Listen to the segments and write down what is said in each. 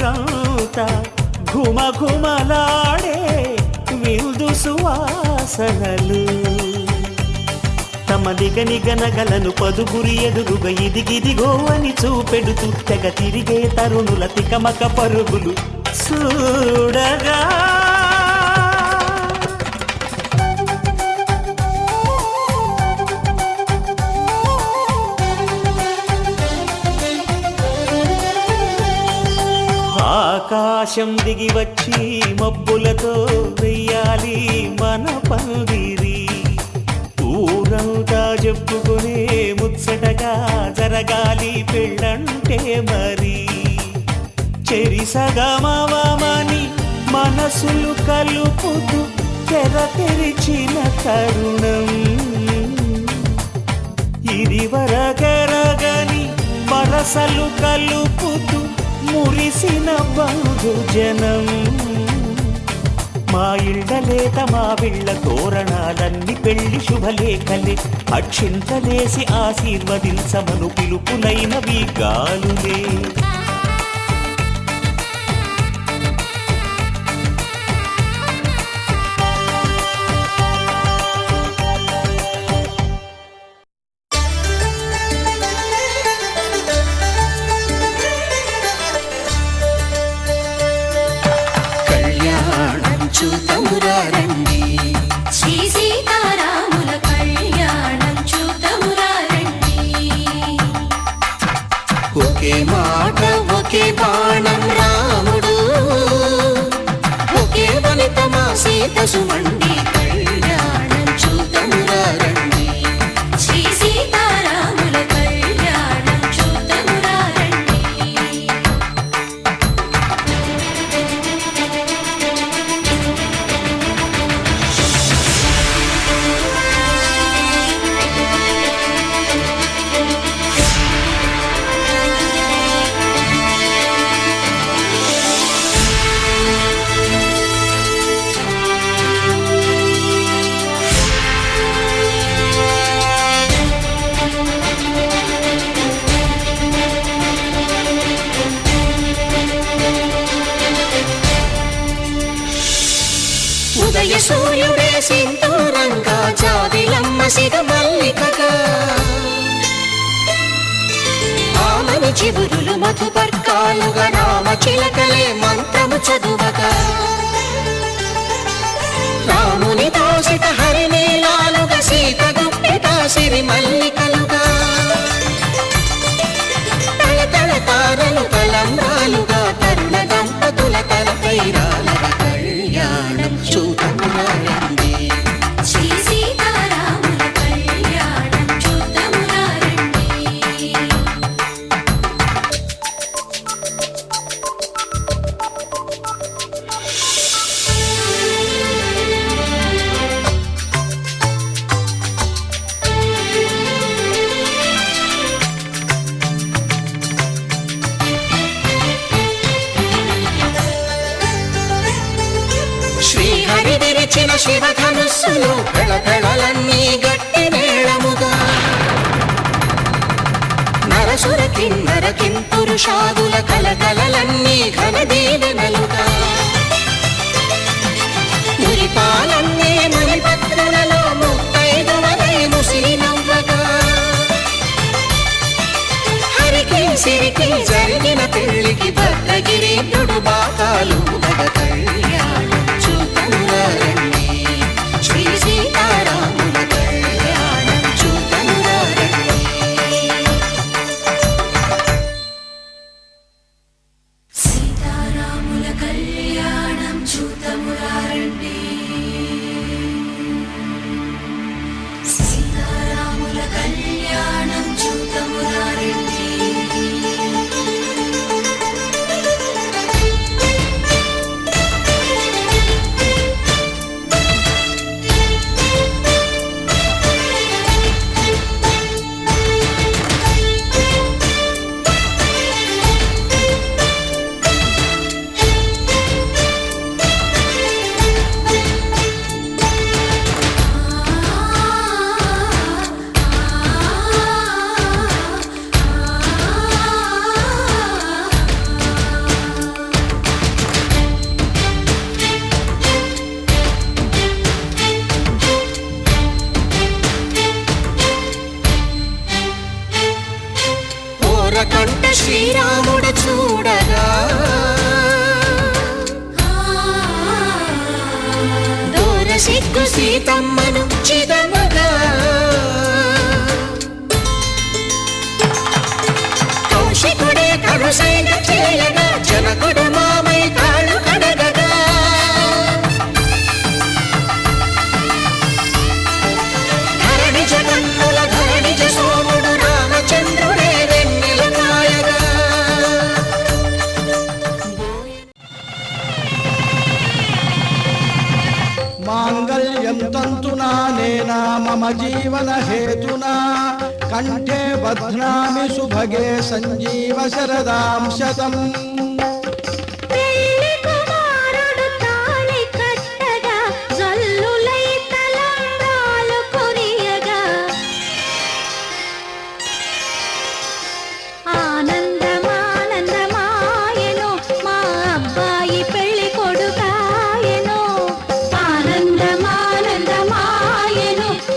ఊరంతా ఘుమఘుమలాడే విందు సువాసనలు తమ నిగనిగనగలను పదుగురి ఎదురుగా ఇదిగిదిగో అని చూపెడుతూ తెగ తిరిగే తరుణుల తికమక పరుగులు చూడగా ఆకాశం దిగి వచ్చి మబ్బులతో వెయ్యాలి మన పందిరి ఊరంతా చెప్పుకునే ముచ్చటగా జరగాలి పెళ్ళంటే మరి చెరిసగమవమని మనసులు కలుపుతూ తెర తెరిచిన తరుణం ఇదివరకెరగని వరసలు కలుపుతూ మురిసిన బంధుజనం మా ఇళ్ళలేత మా విళ్ళ తోరణాలన్నీ పెళ్లి శుభలేఖలే అక్షింతలేసి ఆశీర్వదించమను పిలుపులైనవి గాలులే ఒకే మాట ఒకే బాణం రాముడు ఒకే వనిత మా సీత సుమండి కళ్యాణం చూతమురా రండి శ్రీ సీతారాముల కళ్యాణం చూతమురా రండి ఉదయ సూర్యుడే సింధూరంగా జాబిలమ్మ సిగ మల్లికగా ఆమని చివురులు మధుపర్కాలుగా రామ చిలకలే మంత్రము చదువగా రాముని దోసిత హరినీలాలుగా సీత గుప్పిట సిరి మల్లికలుగా తళతళ తారలు తలంబ్రాలుగా తరుణ దంపతుల తలపైరాలుగా కళ్యాణం చూతమురా రండి శ్రీ సీతారాముల కళ్యాణం చూతమురా రండి శ్రీహరి విరిచిన శివధనుస్సులు పెళపెళలన్నీ గట్టి మేళముగా నరసుర కిన్నర కింపురుషాదుల కలకలలన్నీ ఘన దీవెనలుగా మురిపాలన్నీ మణిపత్రులలో ముత్తైదువలై ముసిరి నవ్వగా హరికి సిరికి జరిగిన పెళ్లికి భద్రగిరీంద్రుడు బాకాలు మగ కళ్యాణం చూతమురా రండి శ్రీ సీతారాముల కళ్యాణం చూతమురా రండి సీతారాముల కళ్యాణం చూతమురా రండి సీతారాముల కళ్యాణం చూతమురా రండి సీతమ్మను చిదముగా కౌశికుడే కరుసైన చేయగా జనకుడు మామై కాళ్ళు కడగగా ధరణి జగన్నుల ధరణిజ సోముడు రామచంద్రుడే వెన్నెల కాయగా మాంగళ్యం తంతునా నేనా మమ జీవన హేతునా కంఠే బధ్నామి సుభగే సంజీవ శరదాం శతం. పెళ్లి కుమారుడు తాళి కట్టగా జల్లులై తలంబ్రాలు కురియగా ఆనందమానందమాయెను మా అబ్బాయి పెళ్లి కొడుకాయెను ఆనందమానందమాయెను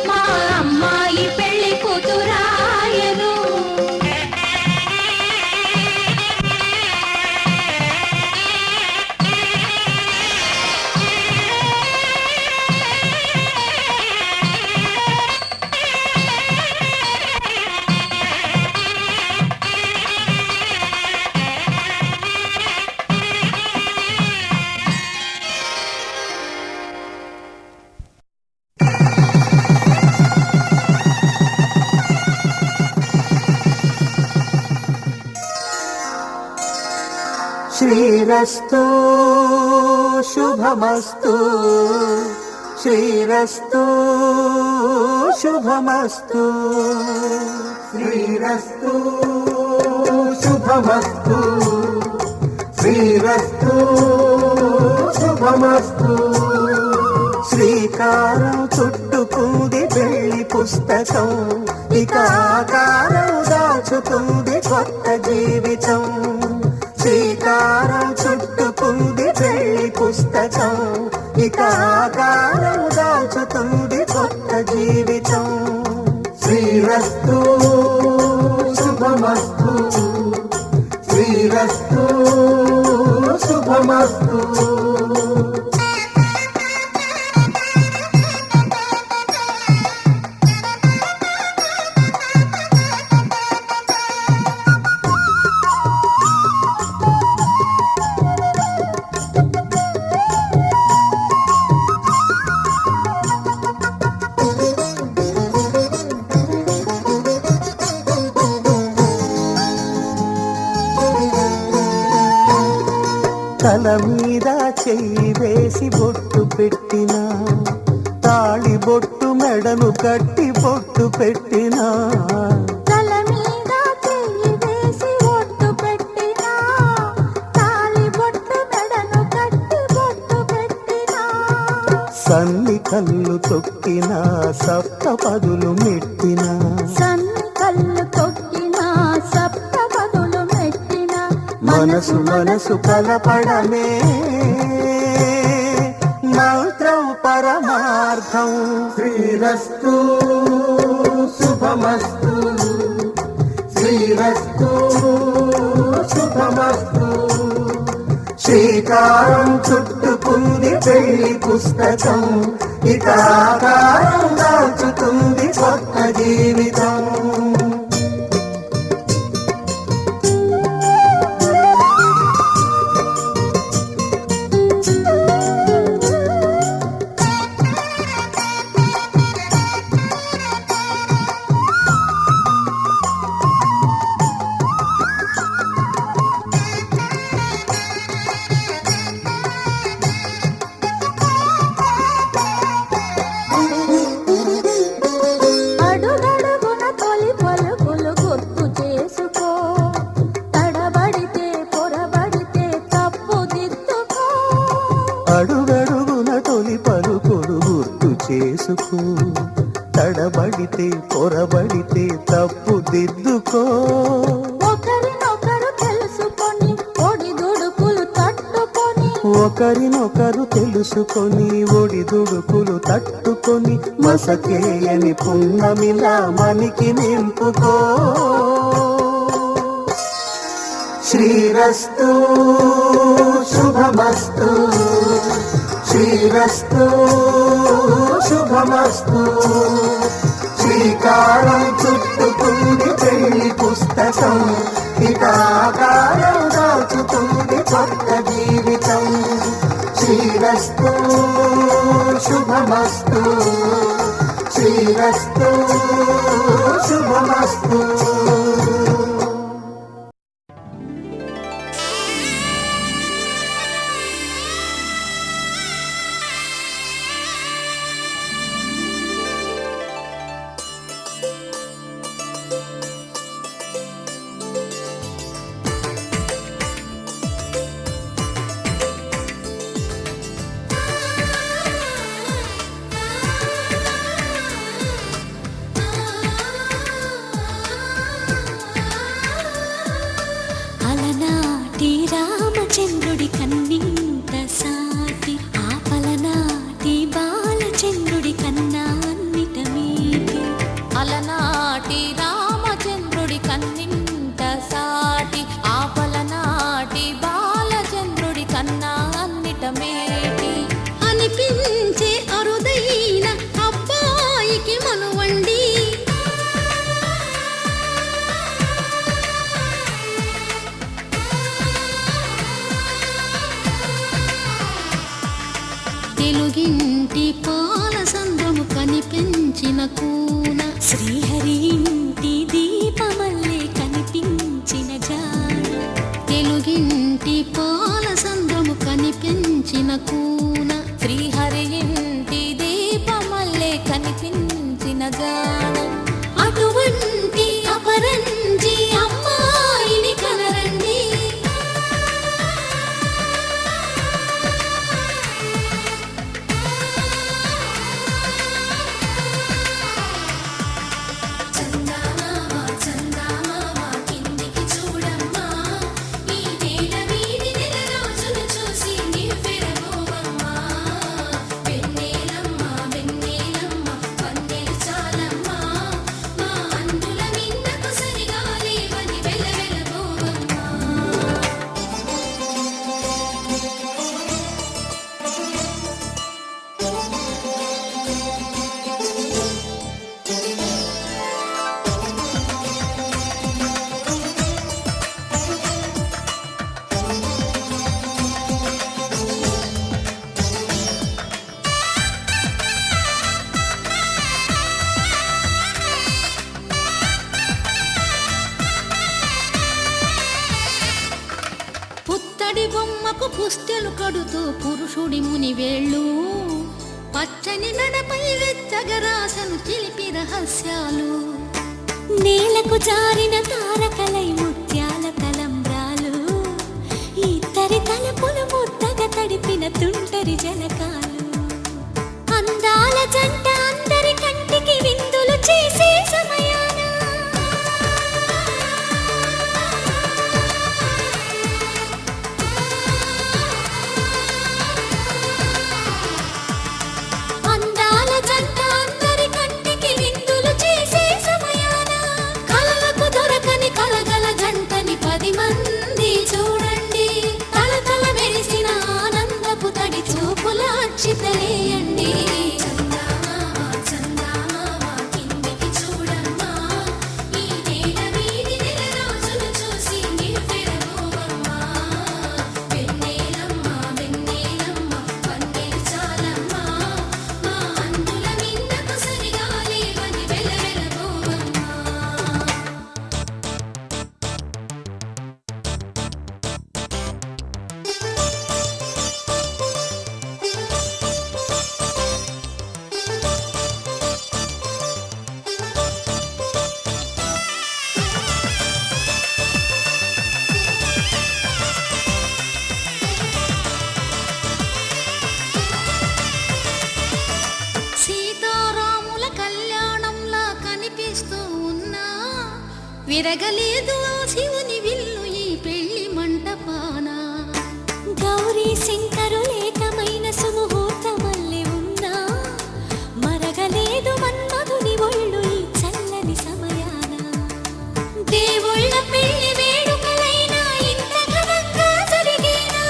మా అమ్మాయి పెళ్లి కూతురాయెను. శ్రీరస్తు శుభమస్తు శ్రీరస్తు శుభమస్తు శ్రీరస్తు శుభమస్తు శ్రీరస్తు శుభమస్తు. శ్రీకారం చుట్టుకుంది పెళ్లి పుస్తకం ఇక ఆకారం దాచుతుంది కొత్త జీవితం. శ్రీకారం చుట్టుకుంది పెళ్లి పుస్తకం ఇక ఆకారం దాచుతుంది కొత్త జీవితం. శ్రీరస్తు శుభమస్తు శ్రీరస్తు శుభమస్తు. తల మీద చెయ్యి వేసి బొట్టు పెట్టినా తాళి బొట్టు మెడను కట్టి బొట్టు పెట్టినా తల మీద చెయ్యి వేసి బొట్టు పెట్టినా తాళి బొట్టు మెడను కట్టి బొట్టు పెట్టినా సన్ని కళ్ళు తొక్కినా సప్త పదులు మెట్టినా సన్ని కళ్ళు తొక్కినా సప్త పదులు మెట్టినా మనసు మనసు కలపడమే మంత్రం పరమార్థం. శ్రీరస్తు శుభమస్తు శ్రీరస్తు శుభమస్తు. శ్రీకారం చుట్టుకుంది పెళ్లి పుస్తకం ఇక ఆకారం దాచుతుంది కొత్త జీవితం. అడుగడుగున తొలి పలుకులు గుర్తు చేసుకో తడబడితే పొరబడితే తప్పు దిద్దుకో. అడుగడుగున తొలి పలుకులు గుర్తు చేసుకో తడబడితే పొరబడితే తప్పు దిద్దుకో. ఒకరినొకరు తెలుసుకొని ఒడిదుడుకులు తట్టుకొని ఒకరినొకరు తెలుసుకొని ఒడిదుడుకులు తట్టుకొని మసకేయని పున్నమిలా మనికి నింపుకో. శ్రీరస్తు శుభమస్తు శ్రీరస్తు శుభ శుభమస్తు. శ్రీకారం చుట్టుకుంది పెళ్లి పుస్తకం, ఇక ఆకారం దాచుతుంది కొత్త జీవితం. శ్రీరస్తు శుభమస్తు, శ్రీరస్తు శుభమస్తు. అలనాటి రామచంద్రుడి కన్నింత సాటి, ఆపలనాటి బాలచంద్రుడి కన్నా అన్నిట మీటి. అలనాటి రామచంద్రుడి కన్నింత సాటి, ఆపలనాటి బాలచంద్రుడి కన్నా అన్నిట మేటి. అనిపించే అరుదైన అబ్బాయికి మనువండి, తెలుగింటి పాల సంద్రము కనిపించిన కూన, శ్రీహరి ఇంటి దీపమల్లే కనిపించిన జాన. తెలుగింటి పాల సంద్రము కనిపించిన కూన, శ్రీహరి ఇంటి దీపమల్లే కనిపించిన జాన. అటువంటి అపరంజి అమ్మాయిని కనరండి, పుత్తడి బొమ్మకు పుస్తెలు కడుతూ పురుషుడి ముని వేళ్ళు, పచ్చని నడపై వెచ్చగరాసను చిలిపి రహస్యాలు. నేలకు జారిన తారకలై ముత్యాల తలంబ్రాలు, ఇద్దరి తలపులు ముద్దగా తడిపిన తుంటరి జలకాలు. అందాల జంట అందరి కంటికి విందులు చేసే సమయాన, అందాల జంట అందరి కంటికి విందులు చేసే సమయాన, కలలకు దొరకని కలగల జంటని 10 మంది చూడండి. తలతల మెరిసిన ఆనందపు తడి చూపుల అక్షితలేయండి. విరగలేదు ఆ శివుని విల్లు ఈ పెళ్లి మంటపాన. గౌరీ శంకరులేకమైన సుముహూర్తమల్లె ఉన్నా, మరగలేదు మన్మధుని ఒళ్ళు ఈ చల్లని సమయాన. దేవుళ్ళ పెళ్లి వేడుకలైనా ఇంత ఘనంగా జరిగేనా?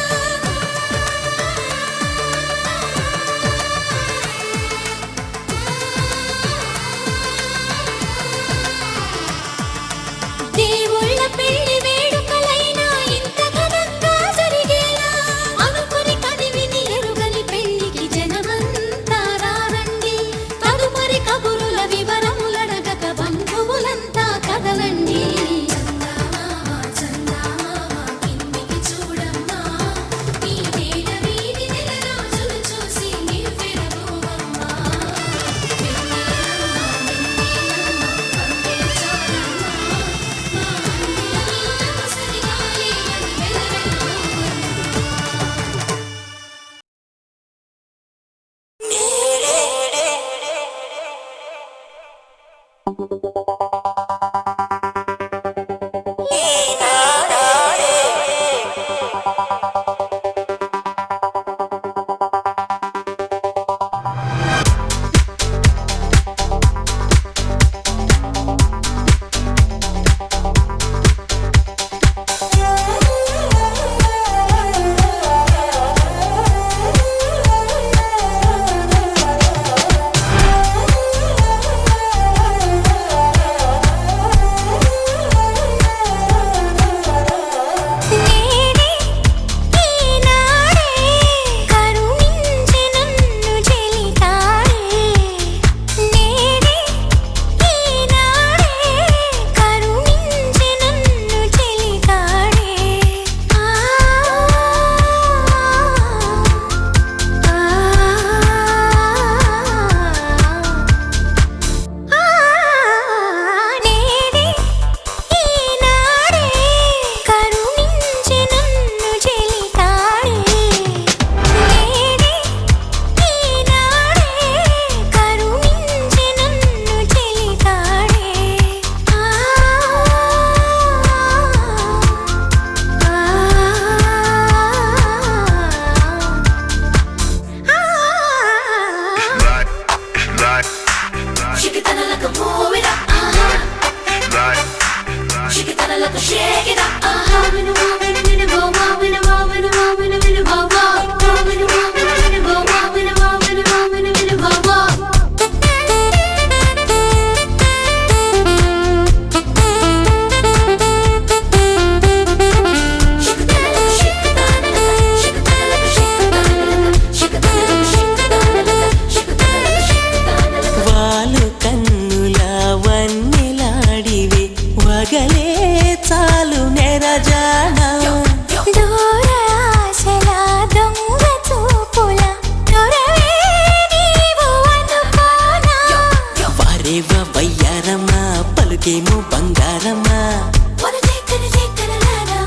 పలుకేమో బంగారమా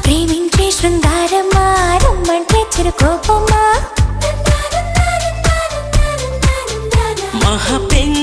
ప్రేమించే శృంగారమా రమ్మంటే చిరుకోపమా మహా పెన్